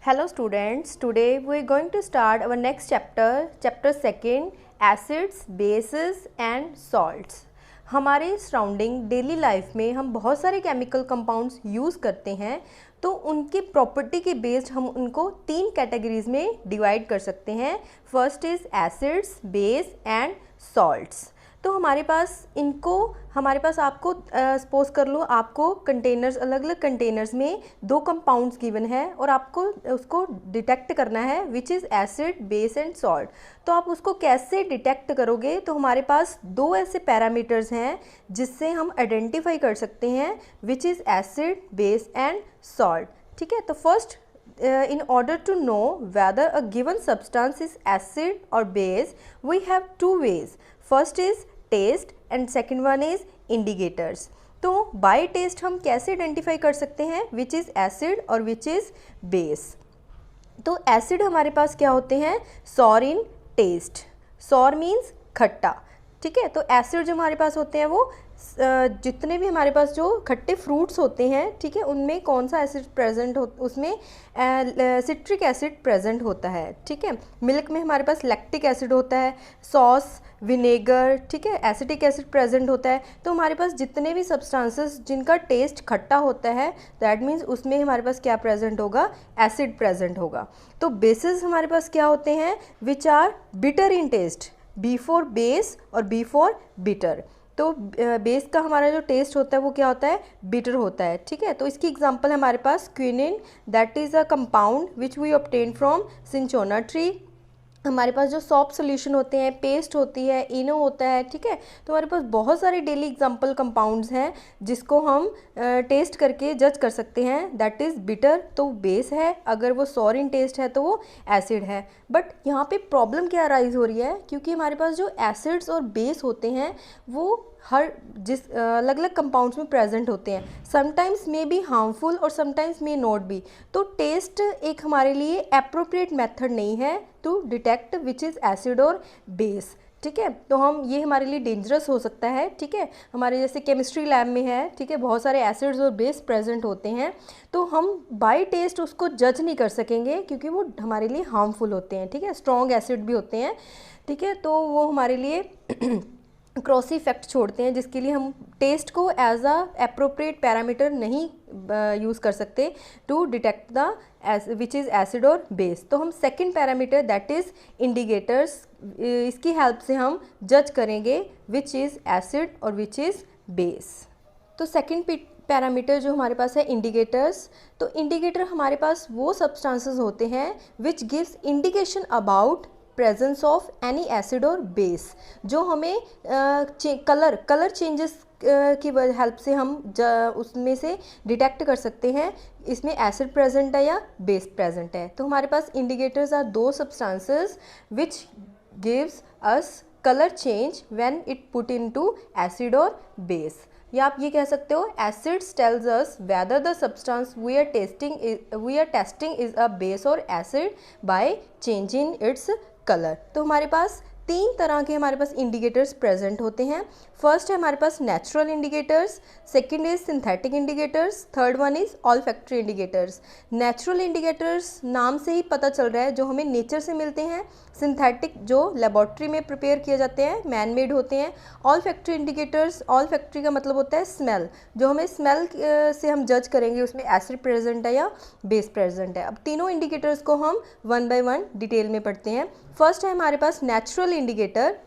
Hello students, today we are going to start our next chapter, chapter 2, acids, bases and salts. हमारे surrounding daily life में हम बहुत सारे chemical compounds use करते हैं, तो उनके प्रॉपर्टी के बेस्ड हम उनको 3 कैटेगरीज में डिवाइड कर सकते हैं. First is acids, base and salts. तो हमारे पास आपको सपोज कर लो, आपको कंटेनर्स, अलग अलग कंटेनर्स में 2 कंपाउंड्स गिवन है और आपको उसको डिटेक्ट करना है विच is acid, base and salt. तो आप उसको कैसे डिटेक्ट करोगे? तो हमारे पास 2 ऐसे पैरामीटर्स हैं जिससे हम आइडेंटिफाई कर सकते हैं विच is acid, base and salt. ठीक है, तो first in order to know whether a given substance is acid or base, we have 2 ways. First is taste and second one is indicators. तो by taste हम कैसे identify कर सकते हैं विच is acid और विच इज़ बेस? तो acid हमारे पास क्या होते हैं? सॉर इन टेस्ट. सॉर मीन्स खट्टा. ठीक है, तो एसिड जो हमारे पास होते हैं वो जितने भी हमारे पास जो खट्टे फ्रूट्स होते हैं, ठीक है, उनमें कौन सा एसिड प्रेजेंट हो? उसमें सिट्रिक एसिड प्रेजेंट होता है. ठीक है, मिल्क में हमारे पास लैक्टिक एसिड होता है, सॉस, विनेगर, ठीक है, एसिटिक एसिड प्रेजेंट होता है. तो हमारे पास जितने भी सब्सटेंसेस जिनका टेस्ट खट्टा होता है, दैट मीन्स उसमें हमारे पास क्या प्रेजेंट होगा? एसिड प्रेजेंट होगा. तो बेसिस हमारे पास क्या होते हैं? Which are bitter in taste. B for base और बी फॉर बिटर. तो बेस का हमारा जो टेस्ट होता है वो क्या होता है? बिटर होता है. ठीक है, तो इसकी एग्जांपल हमारे पास quinine, that is a compound which we obtain from cinchona tree. हमारे पास जो सॉफ्ट सोल्यूशन होते हैं, पेस्ट होती है, इनो होता है. ठीक है, तो हमारे पास बहुत सारे डेली एग्जांपल कंपाउंड्स हैं जिसको हम टेस्ट करके जज कर सकते हैं. दैट इज़ बिटर तो बेस है, अगर वो सॉर इन टेस्ट है तो वो एसिड है. बट यहाँ पे प्रॉब्लम क्या अराइज हो रही है? क्योंकि हमारे पास जो एसिड्स और बेस होते हैं वो अलग अलग कंपाउंड्स में प्रेजेंट होते हैं. समटाइम्स मे बी हार्मफुल और समटाइम्स मे नॉट बी. तो टेस्ट एक हमारे लिए एप्रोप्रिएट मेथड नहीं है to detect which is acid और बेस. ठीक है, तो ये हमारे लिए डेंजरस हो सकता है. ठीक है, हमारे जैसे केमिस्ट्री लैब में है, ठीक है, बहुत सारे एसिड्स और बेस प्रेजेंट होते हैं, तो हम बाय टेस्ट उसको जज नहीं कर सकेंगे क्योंकि वो हमारे लिए हार्मफुल होते हैं. ठीक है, स्ट्रॉन्ग एसिड भी होते हैं. ठीक है, तो वो हमारे लिए क्रॉस इफेक्ट छोड़ते हैं, जिसके लिए हम टेस्ट को एज अ एप्रोप्रिएट पैरामीटर नहीं यूज़ कर सकते to detect the which is acid और बेस. तो हम second parameter that is indicators, इसकी हेल्प से हम जज करेंगे विच इज़ एसिड और विच इज़ बेस. तो सेकंड पैरामीटर जो हमारे पास है इंडिकेटर्स. तो इंडिकेटर हमारे पास वो सब्सटेंसेस होते हैं which gives indication about presence of any acid और बेस, जो हमें कलर चेंजेस की हेल्प से हम उसमें से डिटेक्ट कर सकते हैं इसमें एसिड प्रेजेंट है या बेस प्रेजेंट है. तो हमारे पास indicators are 2 substances which gives us colour change when it put into acid और बेस. या आप ये कह सकते हो acids tells us whether the substance we are testing is a base और acid by changing its colour. तो हमारे पास 3 तरह के हमारे पास इंडिकेटर्स प्रेजेंट होते हैं. फर्स्ट है हमारे पास natural indicators, second is synthetic indicators, third one is olfactory indicators. Natural indicators नाम से ही पता चल रहा है जो हमें नेचर से मिलते हैं. सिंथेटिक जो लेबॉर्ट्री में प्रिपेयर किए जाते हैं, मैन मेड होते हैं. ऑल्फैक्टरी इंडिकेटर्स, ऑल्फैक्टरी का मतलब होता है स्मेल, जो हमें स्मेल से हम जज करेंगे उसमें एसिड प्रेजेंट है या बेस प्रेजेंट है. अब तीनों इंडिकेटर्स को हम 1 बाय 1 डिटेल में पढ़ते हैं. फर्स्ट है हमारे पास नेचुरल इंडिकेटर.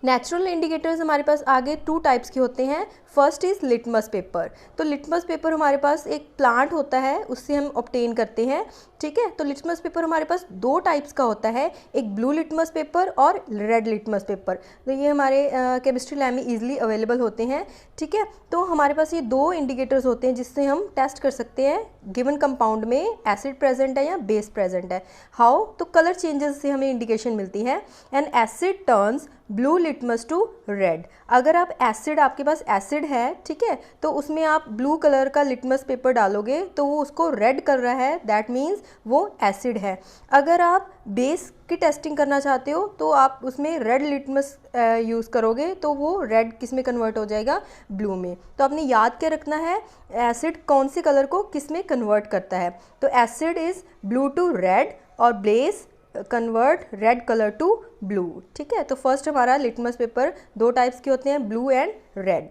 नेचुरल इंडिकेटर्स हमारे पास आगे 2 टाइप्स के होते हैं. First is litmus paper. तो लिटमस पेपर हमारे पास एक प्लांट होता है, उससे हम ऑब्टेन करते हैं. ठीक है, तो लिटमस पेपर हमारे पास 2 टाइप्स का होता है, एक ब्लू लिटमस पेपर और रेड लिटमस पेपर. तो ये हमारे केमिस्ट्री लैब में ईजिली अवेलेबल होते हैं. ठीक है, तो हमारे पास ये 2 इंडिकेटर्स होते हैं जिससे हम टेस्ट कर सकते हैं गिवन कंपाउंड में एसिड प्रेजेंट है या बेस प्रेजेंट है. हाउ? तो कलर चेंजेस से हमें इंडिकेशन मिलती है. An acid turns blue litmus to red. अगर आप एसिड, आपके पास एसिड है, ठीक है, तो उसमें आप ब्लू कलर का लिटमस पेपर डालोगे तो वो उसको रेड कर रहा है, दैट मीन्स वो एसिड है। अगर आप बेस की टेस्टिंग करना चाहते हो तो आप उसमें रेड लिटमस यूज़ करोगे तो वो रेड किस में कन्वर्ट हो जाएगा, ब्लू में। तो आपने याद क्या रखना है, एसिड कौन से कलर को किस में कन्वर्ट करता है। तो acid is blue to red और base convert red colour to blue, ठीक है। तो फर्स्ट हमारा लिटमस पेपर दो टाइप्स के होते हैं, ब्लू एंड रेड।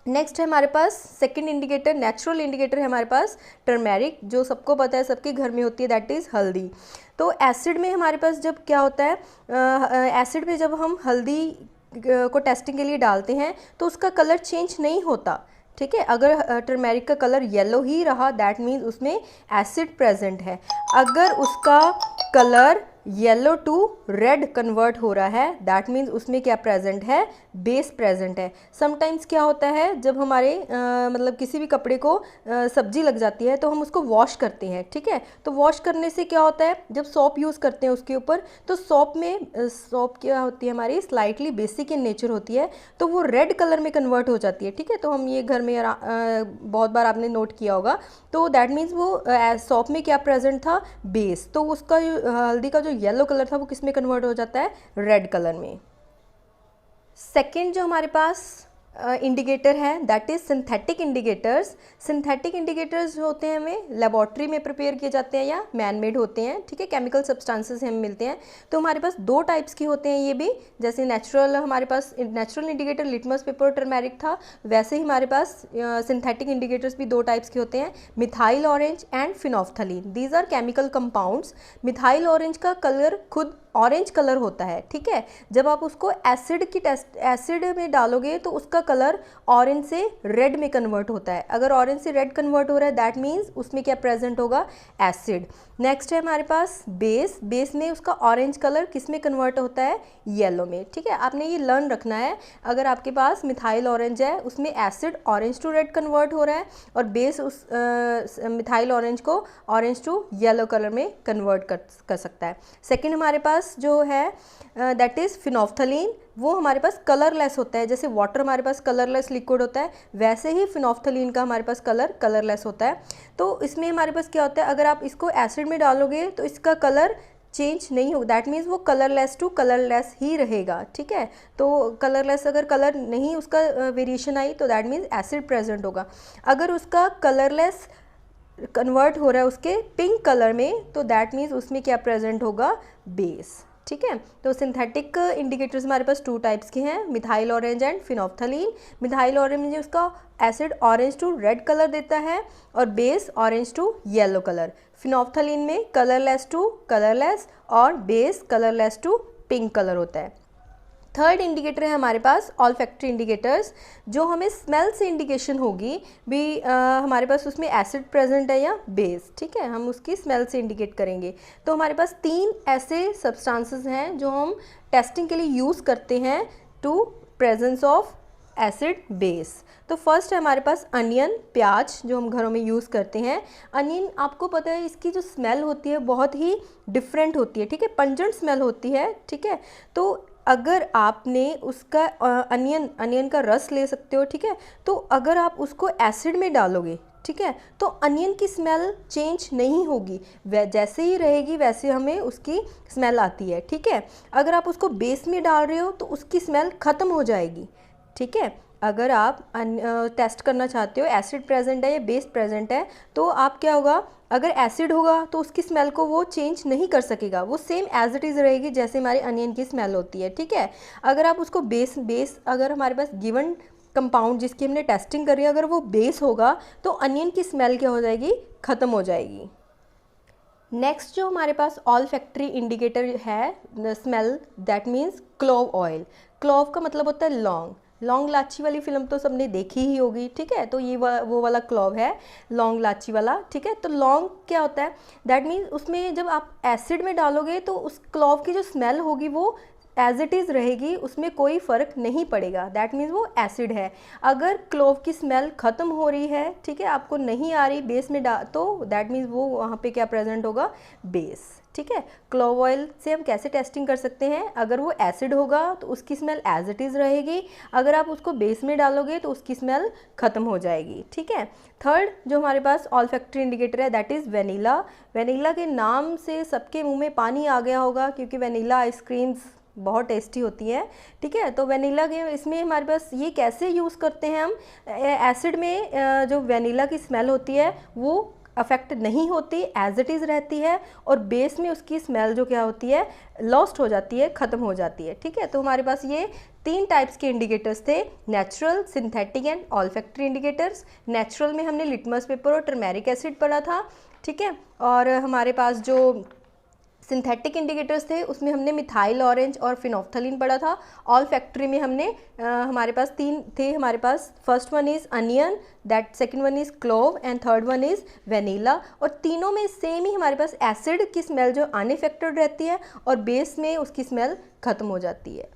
नेक्स्ट है हमारे पास सेकंड इंडिकेटर, नेचुरल इंडिकेटर है हमारे पास टर्मेरिक, जो सबको पता है, सबके घर में होती है, दैट इज़ हल्दी। तो एसिड में हमारे पास जब क्या होता है, एसिड में जब हम हल्दी को टेस्टिंग के लिए डालते हैं तो उसका कलर चेंज नहीं होता, ठीक है। अगर टर्मेरिक का कलर येलो ही रहा, दैट मीन्स उसमें एसिड प्रेजेंट है। अगर उसका colour yellow to red convert हो रहा है, दैट मीन्स उसमें क्या प्रेजेंट है, बेस प्रेजेंट है। समटाइम्स क्या होता है, जब हमारे मतलब किसी भी कपड़े को सब्जी लग जाती है तो हम उसको वॉश करते हैं, ठीक है। तो वॉश करने से क्या होता है, जब सॉप यूज़ करते हैं उसके ऊपर, तो सॉप में सॉप क्या होती है, हमारी स्लाइटली बेसिक इन नेचर होती है, तो वो रेड कलर में कन्वर्ट हो जाती है, ठीक है। तो हम ये घर में बहुत बार आपने नोट किया होगा। तो दैट मीन्स वो सॉप में क्या प्रेजेंट था, बेस, तो उसका हल्दी का जो येलो कलर था वो किस में कन्वर्ट हो जाता है, रेड कलर में। सेकेंड जो हमारे पास इंडिकेटर है that is synthetic indicators. Synthetic indicators होते हैं, हमें लेबॉर्ट्री में प्रिपेयर किए जाते हैं या मैन मेड होते हैं, ठीक है, केमिकल सब्सटेंसेस हमें मिलते हैं। तो हमारे पास दो टाइप्स के होते हैं ये भी, जैसे नेचुरल, हमारे पास natural indicator litmus paper turmeric था, वैसे ही हमारे पास सिंथेटिक इंडिकेटर्स भी दो टाइप्स के होते हैं, methyl orange and phenolphthalein. These are chemical compounds. Methyl orange का कलर खुद ऑरेंज कलर होता है, ठीक है। जब आप उसको एसिड में डालोगे तो उसका कलर ऑरेंज से रेड में कन्वर्ट होता है। अगर ऑरेंज से रेड कन्वर्ट हो रहा है, दैट मीन्स उसमें क्या प्रेजेंट होगा, एसिड। नेक्स्ट है हमारे पास बेस। बेस में उसका ऑरेंज कलर किस में कन्वर्ट होता है, येलो में, ठीक है। आपने ये लर्न रखना है, अगर आपके पास मिथाइल ऑरेंज है, उसमें acid orange to red convert हो रहा है और बेस उस मिथाइल ऑरेंज को ऑरेंज टू येलो कलर में कन्वर्ट कर सकता है। सेकेंड हमारे पास जो है दैट इज़ फिनोफ्थलीन। वो हमारे पास कलरलेस होता है, जैसे वाटर हमारे पास कलरलेस लिक्विड होता है, वैसे ही फिनोफ्थलीन का हमारे पास कलर कलरलेस होता है। तो इसमें हमारे पास क्या होता है, अगर आप इसको एसिड में डालोगे तो इसका कलर चेंज नहीं हो, दैट मीन्स वो कलरलेस टू कलरलेस ही रहेगा, ठीक है। तो कलरलेस, अगर कलर नहीं उसका वेरिएशन आई तो दैट मीन्स एसिड प्रेजेंट होगा। अगर उसका कलरलेस कन्वर्ट हो रहा है उसके पिंक कलर में, तो दैट मीन्स उसमें क्या प्रेजेंट होगा, बेस, ठीक है। तो सिंथेटिक इंडिकेटर्स हमारे पास टू टाइप्स के हैं, methyl orange and phenolphthalein. Methyl orange में उसका acid orange to red colour देता है और base orange to yellow colour. Phenolphthalein में कलरलेस टू कलरलेस और base colourless to pink colour होता है। थर्ड इंडिकेटर है हमारे पास ऑल्फैक्टरी इंडिकेटर्स, जो हमें स्मेल से इंडिकेशन होगी भी हमारे पास उसमें एसिड प्रेजेंट है या बेस, ठीक है, हम उसकी स्मेल से इंडिकेट करेंगे। तो हमारे पास तीन ऐसे सब्सटेंसेस हैं जो हम टेस्टिंग के लिए यूज़ करते हैं to presence of acid base. तो फर्स्ट है हमारे पास अनियन, प्याज, जो हम घरों में यूज़ करते हैं। अनियन, आपको पता है इसकी जो स्मेल होती है बहुत ही डिफरेंट होती है, ठीक है, पंजेंट स्मेल होती है, ठीक है। तो अगर आपने उसका अनियन का रस ले सकते हो, ठीक है, तो अगर आप उसको एसिड में डालोगे, ठीक है, तो अनियन की स्मेल चेंज नहीं होगी, वह जैसे ही रहेगी वैसे हमें उसकी स्मेल आती है, ठीक है। अगर आप उसको बेस में डाल रहे हो तो उसकी स्मेल ख़त्म हो जाएगी, ठीक है। अगर आप टेस्ट करना चाहते हो एसिड प्रेजेंट है या बेस प्रेजेंट है, तो आप क्या होगा, अगर एसिड होगा तो उसकी स्मेल को वो चेंज नहीं कर सकेगा, वो सेम एज इट इज़ रहेगी जैसे हमारी अनियन की स्मेल होती है, ठीक है। अगर आप उसको बेस अगर हमारे पास गिवन कंपाउंड जिसकी हमने टेस्टिंग करी है, अगर वो बेस होगा तो अनियन की स्मेल क्या हो जाएगी, ख़त्म हो जाएगी। नेक्स्ट जो हमारे पास ऑल्फैक्टरी इंडिकेटर है smell, that means clove oil. Clove का मतलब होता है लौंग। लौंग लाची वाली फिल्म तो सबने देखी ही होगी, ठीक है। तो ये वो वाला क्लोव है, लौंग लाची वाला, ठीक है। तो लौंग क्या होता है, दैट मीन्स उसमें जब आप एसिड में डालोगे तो उस क्लोव की जो स्मेल होगी वो एज इट इज़ रहेगी, उसमें कोई फ़र्क नहीं पड़ेगा, दैट मीन्स वो एसिड है। अगर क्लोव की स्मेल ख़त्म हो रही है, ठीक है, आपको नहीं आ रही बेस में तो दैट मीन्स वो वहाँ पे क्या प्रेजेंट होगा, बेस। ठीक है, क्लोव ऑयल से हम कैसे टेस्टिंग कर सकते हैं, अगर वो एसिड होगा तो उसकी स्मेल एज इट इज़ रहेगी, अगर आप उसको बेस में डालोगे तो उसकी स्मेल ख़त्म हो जाएगी। ठीक है, थर्ड जो हमारे पास ऑल्फैक्टरी इंडिकेटर है दैट इज़ वेनिला। वेनिला के नाम से सबके मुंह में पानी आ गया होगा क्योंकि वेनिला आइसक्रीम्स बहुत टेस्टी होती है। ठीक है, तो वेनिला के इसमें हमारे पास ये कैसे यूज़ करते हैं हम, एसिड में जो वेनिला की स्मेल होती है वो अफेक्ट नहीं होती, एज इट इज़ रहती है, और बेस में उसकी स्मेल जो क्या होती है, लॉस्ट हो जाती है, ख़त्म हो जाती है। ठीक है, तो हमारे पास ये 3 टाइप्स के इंडिकेटर्स थे, natural, synthetic and olfactory indicators. Natural में हमने लिटमस पेपर और टर्मेरिक एसिड पढ़ा था। ठीक है, और हमारे पास जो सिंथेटिक इंडिकेटर्स थे उसमें हमने मिथाइल ऑरेंज और फिनोफ्थलीन पढ़ा था। ऑल फैक्ट्री में हमने हमारे पास 3 थे, हमारे पास first one is onion, that second one is clove and third one is vanilla. और तीनों में सेम ही हमारे पास एसिड की स्मेल जो अनइफेक्टेड रहती है और बेस में उसकी स्मेल ख़त्म हो जाती है।